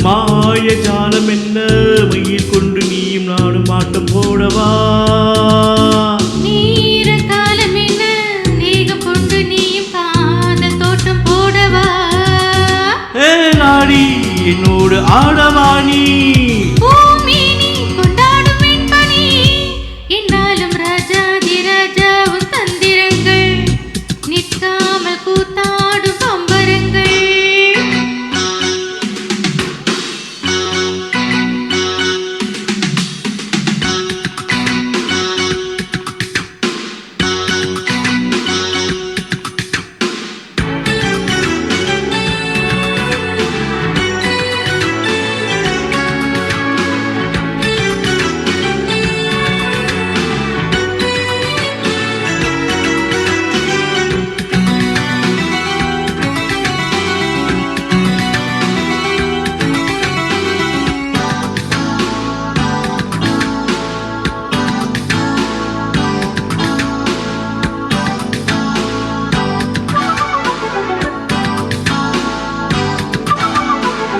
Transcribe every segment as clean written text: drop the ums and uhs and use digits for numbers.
மாய ஜாலம் என்ன மயில் கொண்டு நீயும் நானும் ஆட்டம் போடவா நீர காலம் என்ன நீகம் கொண்டு நீயும் காதல் தோட்டம் போடவா நாடி என்னோடு ஆடவா நீ கொண்டாடும் வெண்பனி என்னாலும் ராஜாதி ராஜாவும் தந்திரங்கள் நிற்காமல் கூத்தாடும் பம்பரங்கள்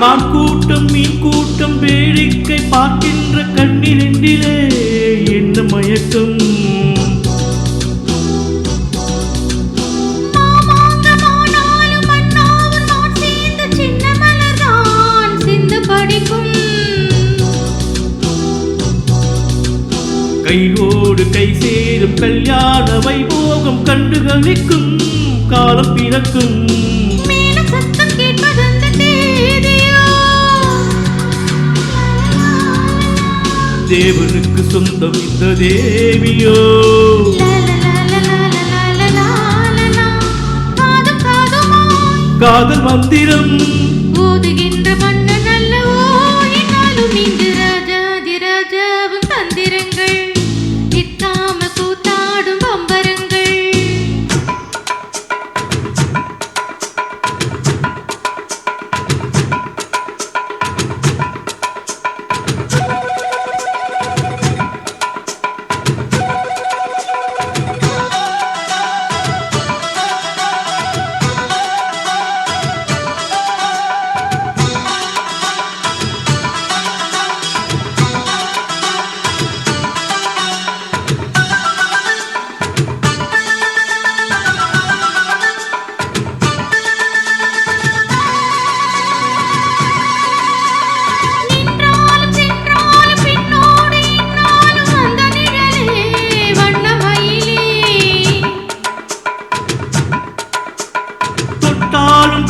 மான் கூட்டம் மீன் கூட்டம் வேடிக்கை பார்க்கின்ற கண்ணிரண்டிலே என்ன மயக்கம் கையோடு கை சேரும் கல்யாண வைபோகம் கண்டு கழிக்கும் காலம் பிறக்கும் தேவனுக்கு சொந்தம் இந்த தேவியோ காதல் மந்திரம் ஓதுகின்ற மன்னன் அல்லவோ என்னாலும் இங்கு ராஜாதி ராஜாவும் தந்திரங்கள் நிற்காம கூத்தாடும் பம்பரங்கள்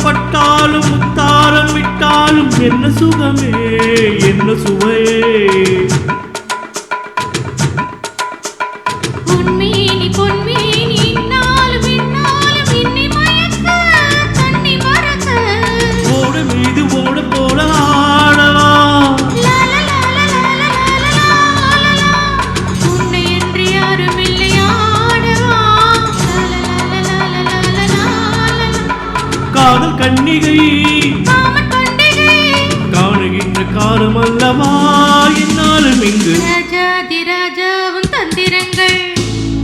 பட்டாலும் முத்தாரம் விட்டாலும் என்ன சுகமே என்ன சுவையே பொன்மேனி பொன்மேனி இன்னாலும் இன்னாலும் இன்னி மயக்க தண்ணி மறக்க ஓட மீது ஓட போல ஆடவா உன்னை என்று யாரும் இல்லை ஆடவா காதல் கன்னிகை காணுகின்ற காலம் அல்லவா என்னாலும் இங்கு ராஜாதி ராஜாவும் தந்திரங்கள்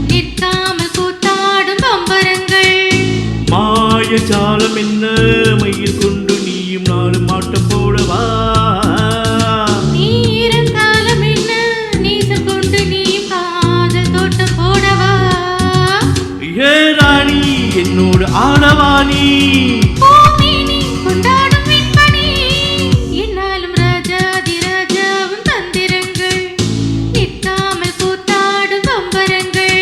நிற்காமல் கூத்தாடும் பம்பரங்கள் மாய ஜாலம் என்ன மயில் கொண்டு நீயும் நானும் ஆட்டம் போடவா நீர காலம் என்ன நீசம் கொண்டு நீயும் காதல் தோட்டம் போடவா ஏ ராணி என்னோடு ஆடவா நீ கொண்டாடும் வெண்பனி என்னாலும் ராஜாதி ராஜாவும் தந்திரங்கள் நிற்காமல் கூத்தாடும் பம்பரங்கள்